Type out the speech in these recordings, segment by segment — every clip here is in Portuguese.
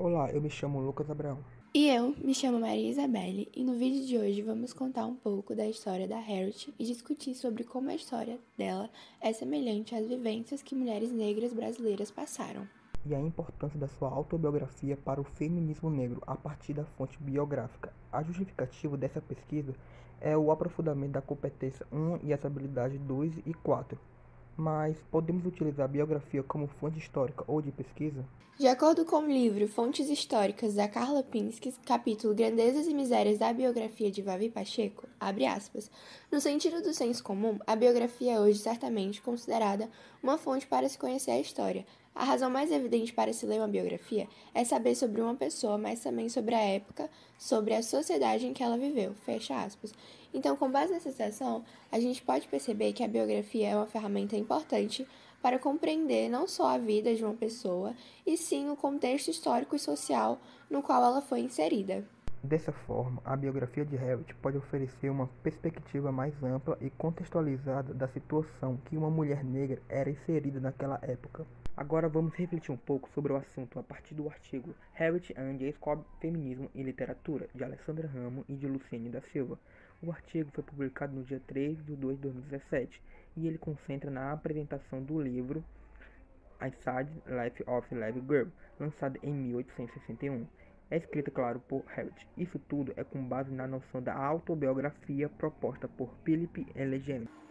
Olá, eu me chamo Lucas Abraão. E eu me chamo Maria Isabelle e no vídeo de hoje vamos contar um pouco da história da Harriet e discutir sobre como a história dela é semelhante às vivências que mulheres negras brasileiras passaram. E a importância da sua autobiografia para o feminismo negro a partir da fonte biográfica. A justificativa dessa pesquisa é o aprofundamento da competência 1 e as habilidades 2 e 4. Mas podemos utilizar a biografia como fonte histórica ou de pesquisa? De acordo com o livro Fontes Históricas da Carla Pinsky, capítulo Grandezas e Misérias da Biografia de Vavi Pacheco, abre aspas, no sentido do senso comum, a biografia é hoje certamente considerada uma fonte para se conhecer a história. A razão mais evidente para se ler uma biografia é saber sobre uma pessoa, mas também sobre a época, sobre a sociedade em que ela viveu, fecha aspas. Então, com base nessa citação, a gente pode perceber que a biografia é uma ferramenta importante para compreender não só a vida de uma pessoa, e sim o contexto histórico e social no qual ela foi inserida. Dessa forma, a biografia de Harriet pode oferecer uma perspectiva mais ampla e contextualizada da situação que uma mulher negra era inserida naquela época. Agora vamos refletir um pouco sobre o assunto a partir do artigo Harriet and Jacob Feminismo e Literatura, de Alessandra Ramo e de Luciene da Silva. O artigo foi publicado no dia 3 de 2 de 2017 e ele concentra na apresentação do livro Inside Life of Levi Girl, lançado em 1861. É escrita, claro, por Harriet. Isso tudo é com base na noção da autobiografia proposta por Philip L. James.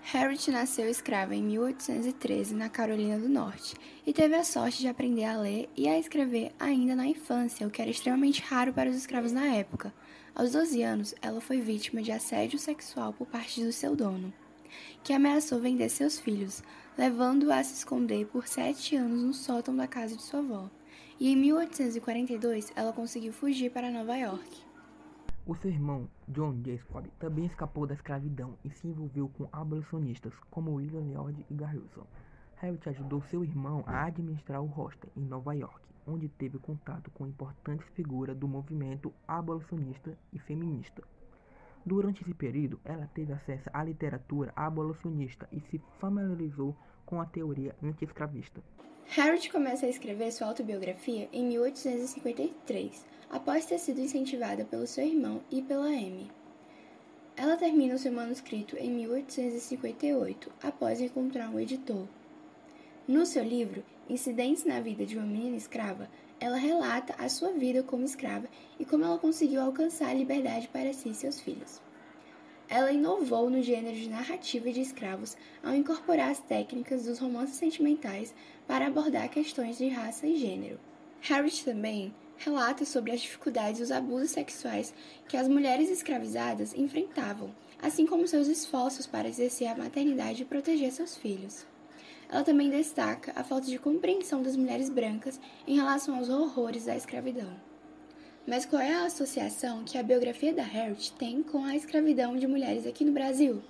Harriet nasceu escrava em 1813 na Carolina do Norte e teve a sorte de aprender a ler e a escrever ainda na infância, o que era extremamente raro para os escravos na época. Aos 12 anos, ela foi vítima de assédio sexual por parte do seu dono, que ameaçou vender seus filhos, levando-a a se esconder por 7 anos no sótão da casa de sua avó. E em 1842, ela conseguiu fugir para Nova York. O seu irmão, John Jacob, também escapou da escravidão e se envolveu com abolicionistas como William Lloyd Garrison. Harriet ajudou seu irmão a administrar o hostel em Nova York, onde teve contato com importantes figuras do movimento abolicionista e feminista. Durante esse período, ela teve acesso à literatura abolicionista e se familiarizou com a teoria anti-escravista. Harriet começa a escrever sua autobiografia em 1853, após ter sido incentivada pelo seu irmão e pela Amy. Ela termina o seu manuscrito em 1858, após encontrar um editor. No seu livro, Incidentes na Vida de uma Menina Escrava, ela relata a sua vida como escrava e como ela conseguiu alcançar a liberdade para si e seus filhos. Ela inovou no gênero de narrativa de escravos ao incorporar as técnicas dos romances sentimentais para abordar questões de raça e gênero. Harriet também relata sobre as dificuldades e os abusos sexuais que as mulheres escravizadas enfrentavam, assim como seus esforços para exercer a maternidade e proteger seus filhos. Ela também destaca a falta de compreensão das mulheres brancas em relação aos horrores da escravidão. Mas qual é a associação que a biografia da Harriet tem com a escravidão de mulheres aqui no Brasil?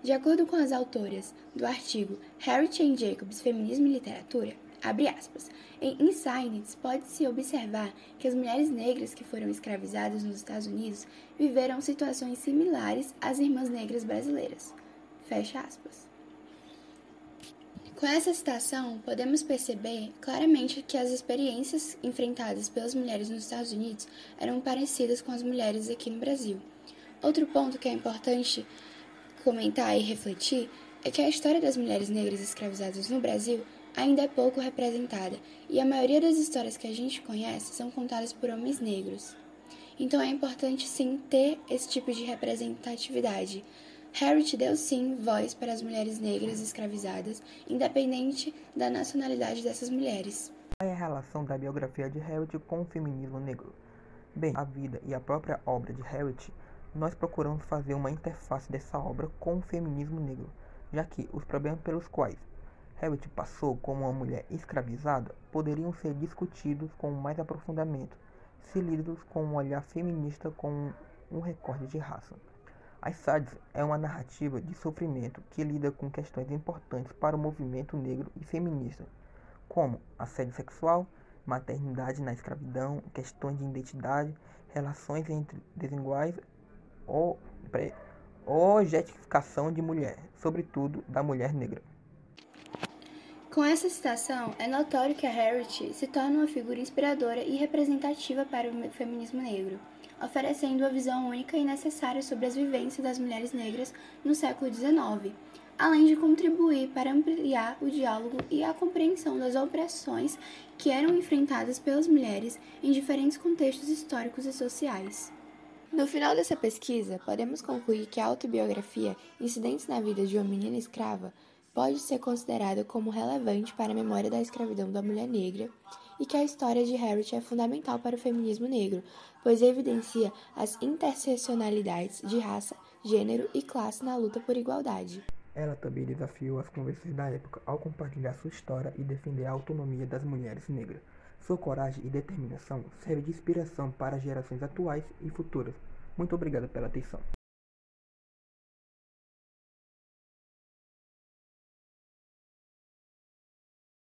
De acordo com as autoras do artigo Harriet and Jacobs Feminismo e Literatura, abre aspas, em Insights pode-se observar que as mulheres negras que foram escravizadas nos Estados Unidos viveram situações similares às irmãs negras brasileiras. Fecha aspas. Com essa citação, podemos perceber claramente que as experiências enfrentadas pelas mulheres nos Estados Unidos eram parecidas com as mulheres aqui no Brasil. Outro ponto que é importante comentar e refletir é que a história das mulheres negras escravizadas no Brasil ainda é pouco representada e a maioria das histórias que a gente conhece são contadas por homens negros. Então é importante sim ter esse tipo de representatividade. Harriet deu sim voz para as mulheres negras escravizadas, independente da nacionalidade dessas mulheres. Qual é a relação da biografia de Harriet com o feminismo negro? Bem, a vida e a própria obra de Harriet, nós procuramos fazer uma interface dessa obra com o feminismo negro, já que os problemas pelos quais Harriet passou como uma mulher escravizada poderiam ser discutidos com mais aprofundamento, se lidos com um olhar feminista com um recorte de raça. Inside é uma narrativa de sofrimento que lida com questões importantes para o movimento negro e feminista, como assédio sexual, maternidade na escravidão, questões de identidade, relações entre desiguais, objetificação de mulher, sobretudo da mulher negra. Com essa citação, é notório que a Harriet se torna uma figura inspiradora e representativa para o feminismo negro, oferecendo uma visão única e necessária sobre as vivências das mulheres negras no século XIX, além de contribuir para ampliar o diálogo e a compreensão das opressões que eram enfrentadas pelas mulheres em diferentes contextos históricos e sociais. No final dessa pesquisa, podemos concluir que a autobiografia Incidentes na Vida de uma Menina Escrava pode ser considerada como relevante para a memória da escravidão da mulher negra e que a história de Harriet é fundamental para o feminismo negro, pois evidencia as interseccionalidades de raça, gênero e classe na luta por igualdade. Ela também desafiou as convenções da época ao compartilhar sua história e defender a autonomia das mulheres negras. Sua coragem e determinação servem de inspiração para gerações atuais e futuras. Muito obrigado pela atenção.